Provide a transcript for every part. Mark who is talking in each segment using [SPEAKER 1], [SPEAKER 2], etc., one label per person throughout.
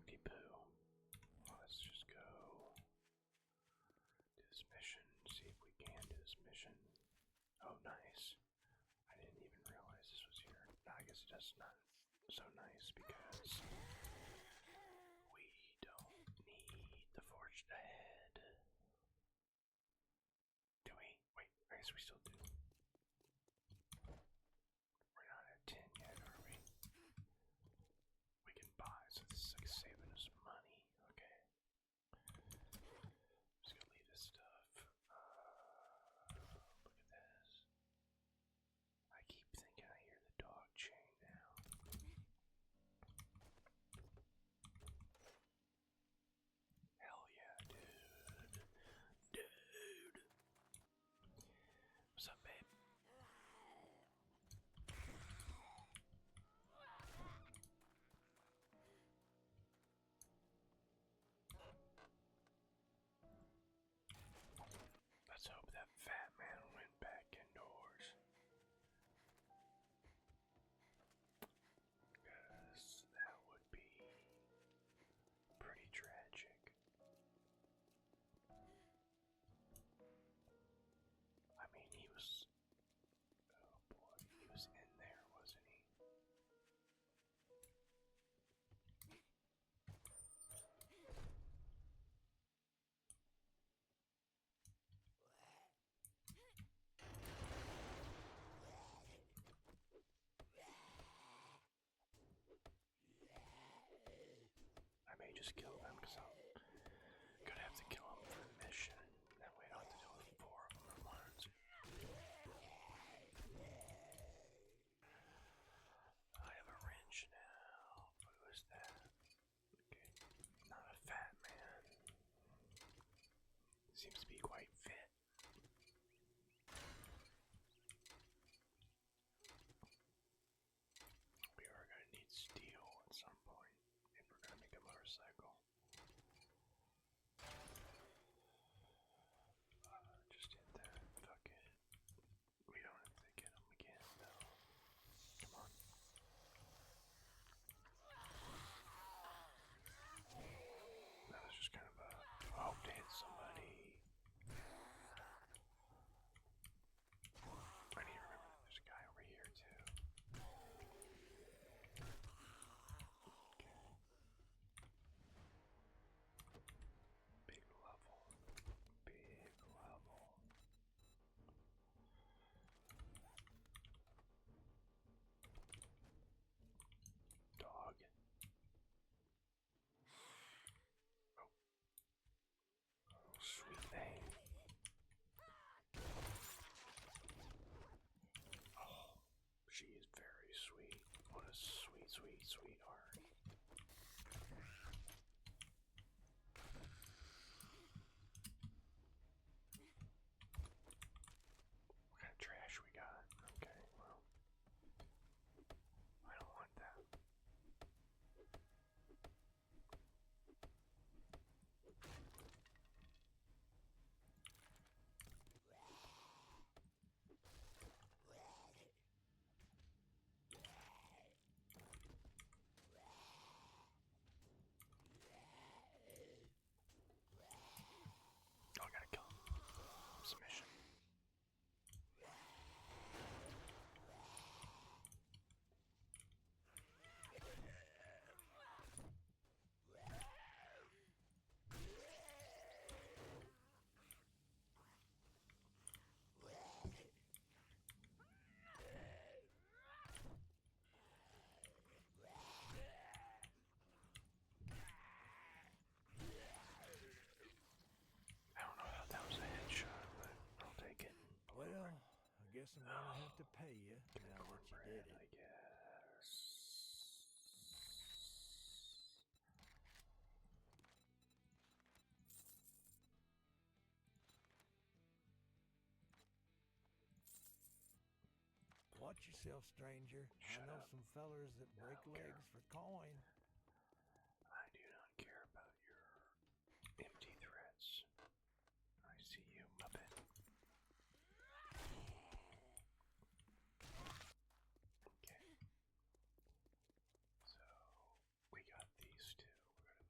[SPEAKER 1] empty poo. Let's just go do this mission, see if we can do this mission. Oh, nice. I didn't even realize this was here. I guess it does not so nice because we don't need the forged ahead. Do we? Wait, I guess we still do. We're not at 10 yet, are we? We can buy, so this is like saving us money. Okay. Just gonna leave this stuff. Look at this. I keep thinking I hear the dog chain now. Hell yeah, dude. Dude. What's up, babe? Let's hope that fat man went back indoors. Because that would be pretty tragic. I mean, he was. Oh boy, he was in there, wasn't he? I may just kill them because I'm gonna have to kill them for the mission. That way I don't have to deal with 4 of them at once. I have a wrench now. Who is that? Okay. Not a fat man. Seems to be quite fit. We are gonna need steel at some point if we're gonna make a motorcycle. Just hit that. Fuck it. We don't have to get them again, though. Come on. That was just kind of a hope to hit somebody. I need to remember there's a guy over here, too. Big level. Big level. Dog. Oh. Oh, sweet thing. Oh, she is very sweet. What a sweet, sweet, sweetheart. What kind of trash we got? Okay, well, I don't want that. Oh, I gotta kill him. Submission. I don't know how that was a headshot, but I'll take it.
[SPEAKER 2] Well, I guess I'm gonna have to pay you now that you did
[SPEAKER 1] I
[SPEAKER 2] it.
[SPEAKER 1] guess.
[SPEAKER 2] Watch yourself, stranger.
[SPEAKER 1] Shut
[SPEAKER 2] I know
[SPEAKER 1] up.
[SPEAKER 2] some fellers that
[SPEAKER 1] I
[SPEAKER 2] break
[SPEAKER 1] don't care.
[SPEAKER 2] legs for coin.
[SPEAKER 1] I do not care about your empty threats. I see you, Muppet. Okay. So, we got these two. We're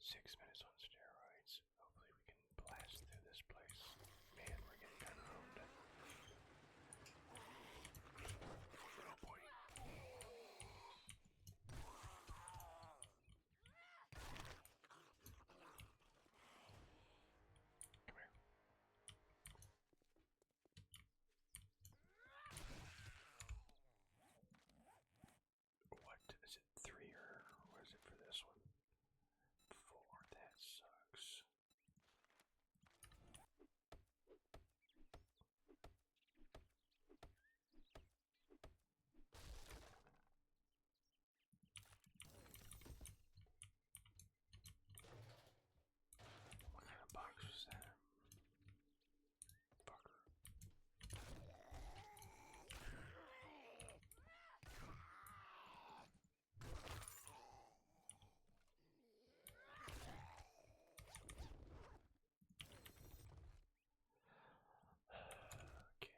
[SPEAKER 1] 6 minutes on steroids. Hopefully we can blast through this place. Man, we're getting kind of owned. Oh boy. Come here. What is it? 3 or what is it for this one? 4. That sucks. What kind of box was that? Fucker. Okay.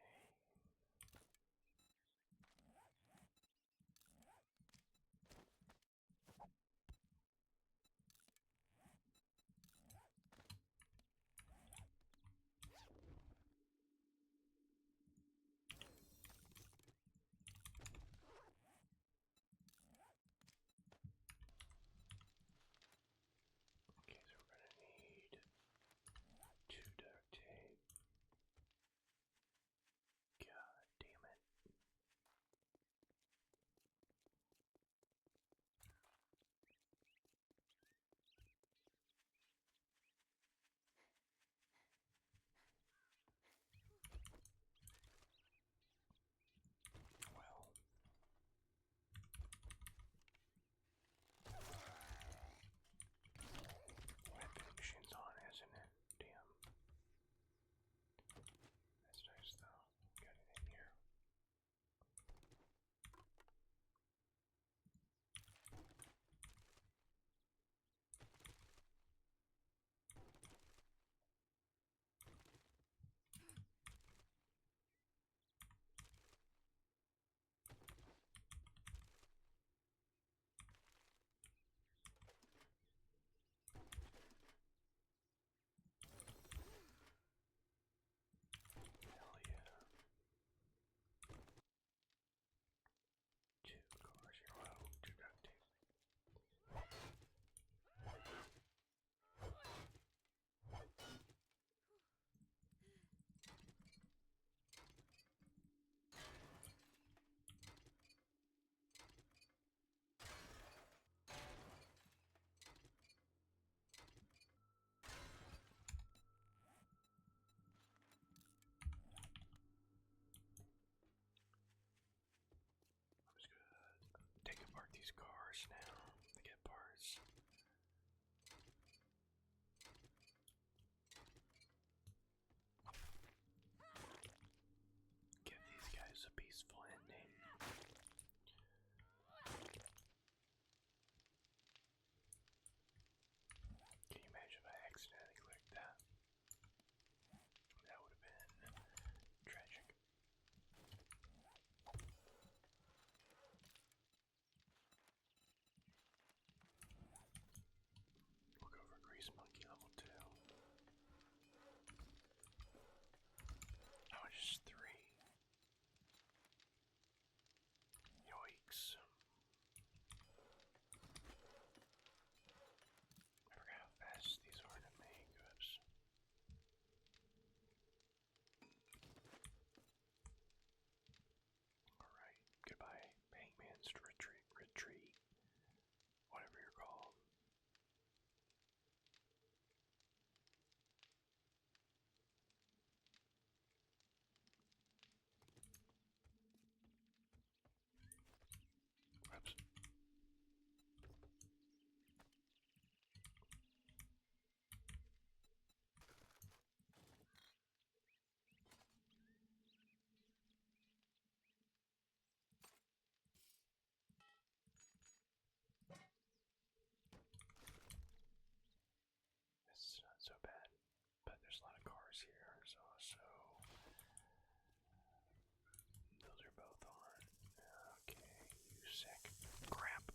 [SPEAKER 1] Okay, so we're gonna need 2 duct tape. God damn it. Well, vending machine's on, isn't it? Damn. That's nice though. Got it in here. Hell yeah. 2 cars here. Wow, 2 duct tape. I'm just gonna take apart these cars now to get parts. Give these guys a peaceful ending. Can you imagine if I accidentally clicked that? That would have been tragic. We'll go for Grease Monkey level 2. Oh, just 3. Yoicks. I forgot how fast these are to make. Oops. Alright, goodbye, Hangman's retreat. Whatever you're called. Oops. This is not so bad, but there's a lot of cars here. There's also those are both on. Okay, you sick crap.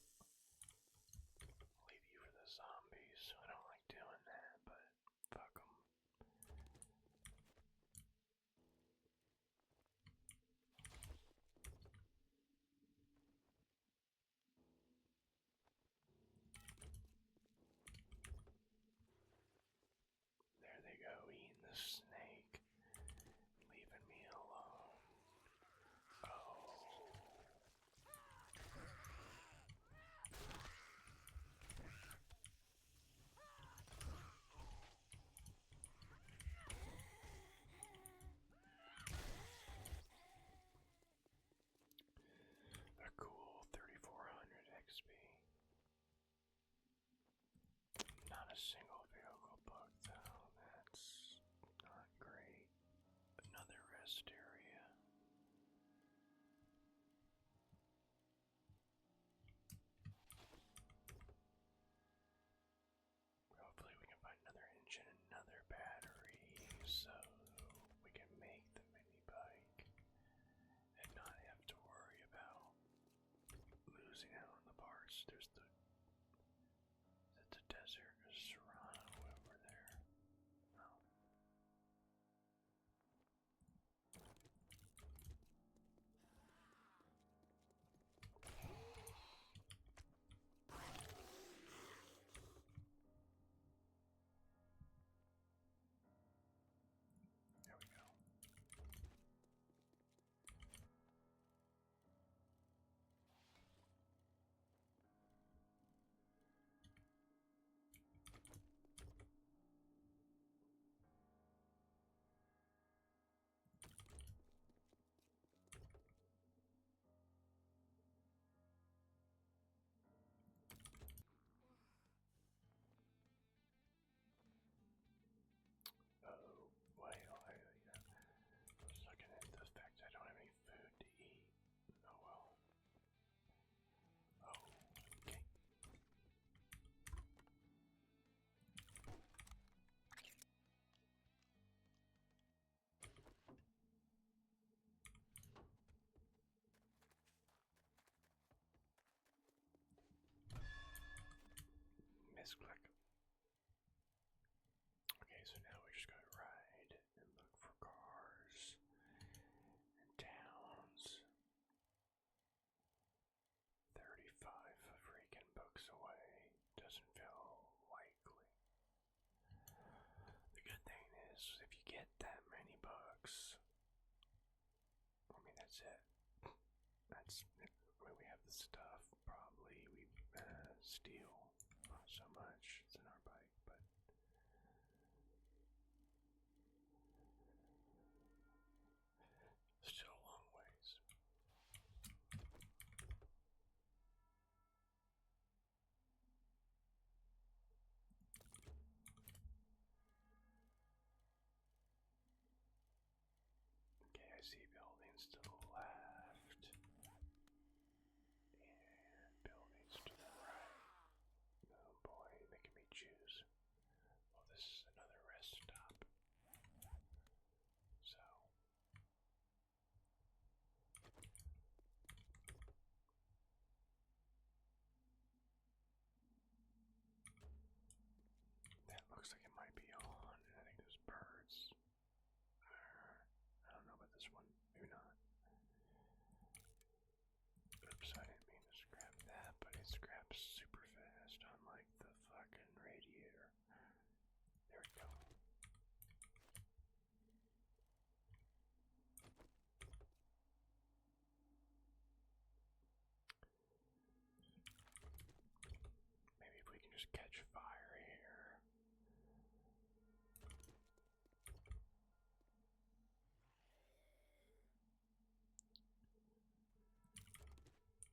[SPEAKER 1] I'll leave you for the zombies. I don't that's it. That's, where we have the stuff, probably. We steal. Not so much. It's in our bike, but. Still a long ways. Okay, I see buildings to the left. And buildings to the right. Oh boy, making me choose. Well, this is another rest stop. So. That looks like it might be on, and I think there's birds. I don't know about this one. Maybe not. Oops, I didn't mean to scrap that, but it scraps super fast, unlike the fucking radiator. There we go. Maybe if we can just catch fire here.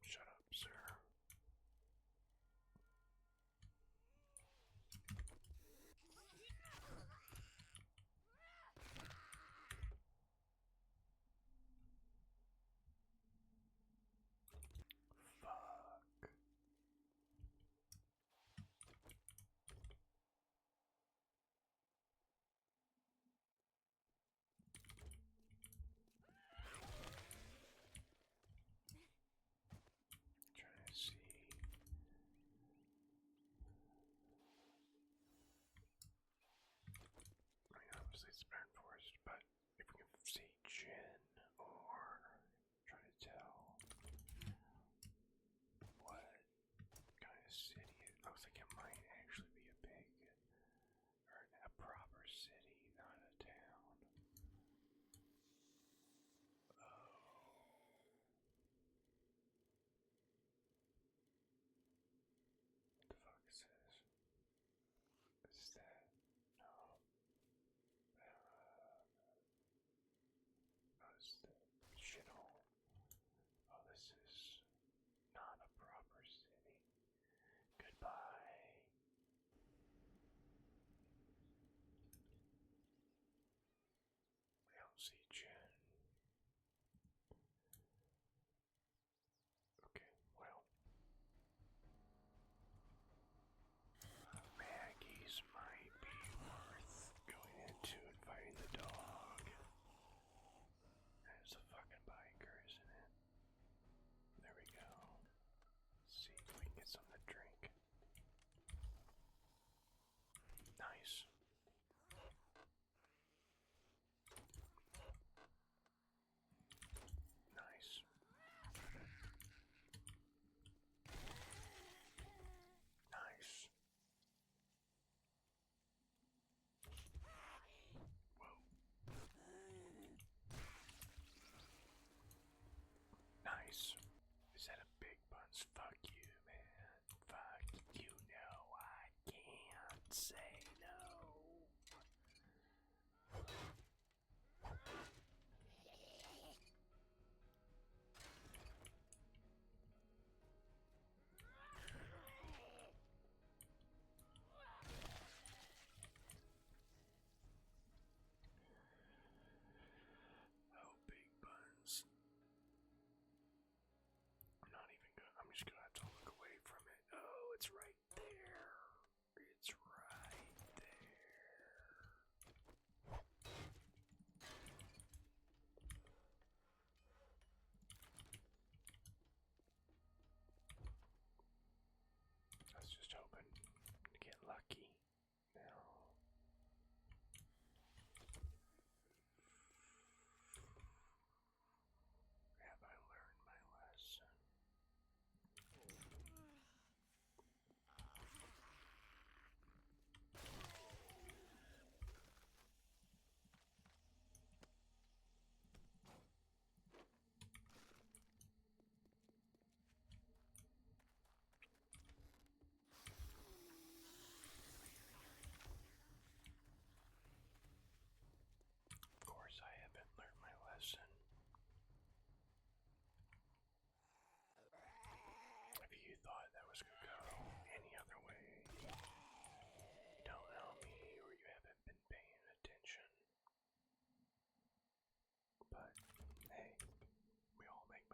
[SPEAKER 1] Shut up, sir. Fuck. Trying to see. I mean, obviously it's burnt forest, but if we can see Jin or try to tell what kind of city it looks like, it might actually be a big or a proper city, not a town. Oh. What the fuck is this? Is that? No. Oh, it's the shithole. Oh, this is not a proper city. Goodbye. I don't see Jen. Okay, well. Maggie's might be worth going into and fighting the dog. There's a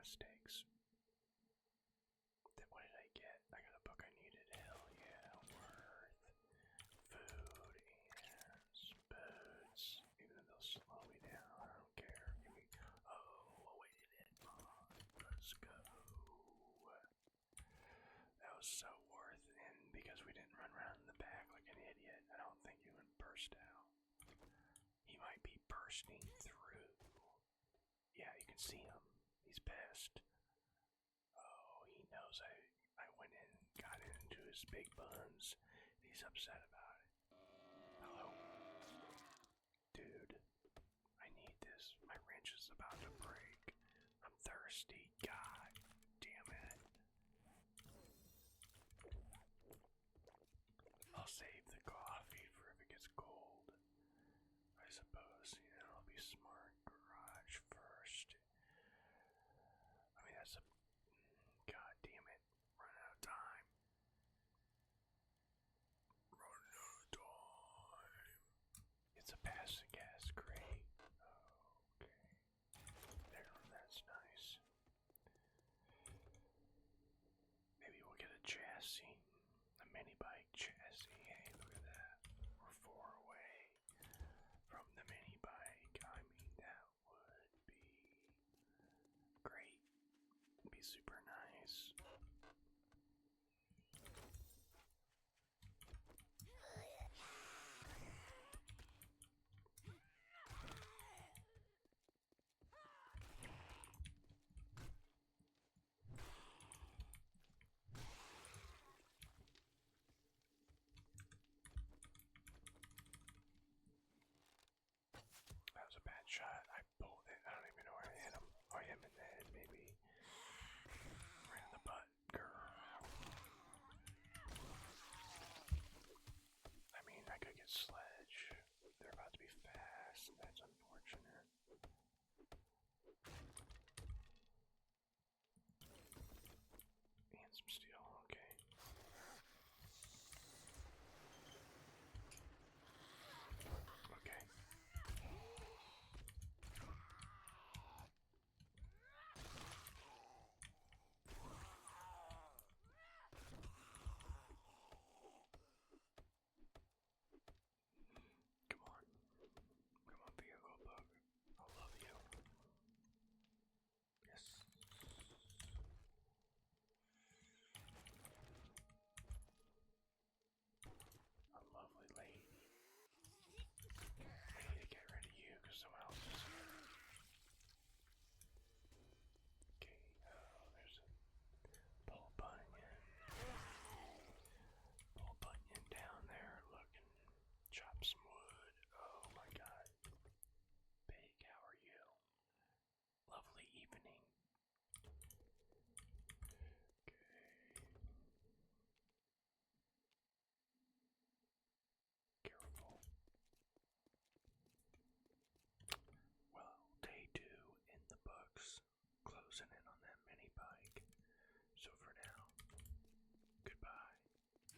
[SPEAKER 1] mistakes. Then what did I get? I got a book I needed. Hell yeah, worth food and boots. Even though they'll slow me down, I don't care. Give me. Oh, awaited it. Let's go. That was so worth it. And because we didn't run around in the back like an idiot, I don't think he would burst out. He might be bursting through. Yeah, you can see him. He's pissed. Oh, he knows I went in and got into his big buns. He's upset about it. Hello? Dude, I need this. My wrench is about to break. I'm thirsty. God damn it. I'll save the coffee for if it gets cold. I suppose, I'll be smart. Garage first. I mean, that's a... God damn it. Run out of time. Run out of time. It's a pass the gas crate. Oh, okay. There, that's nice. Maybe we'll get a chassis. A mini bike chassis. Hey, look at that. We're 4 away from the mini bike. I mean, that would be great. It'd be super nice. That was a bad shot. I pulled it. I don't even know where I hit him. Oh, I hit him in the head, maybe. Right in the butt. Girl. I mean, I could get slashed.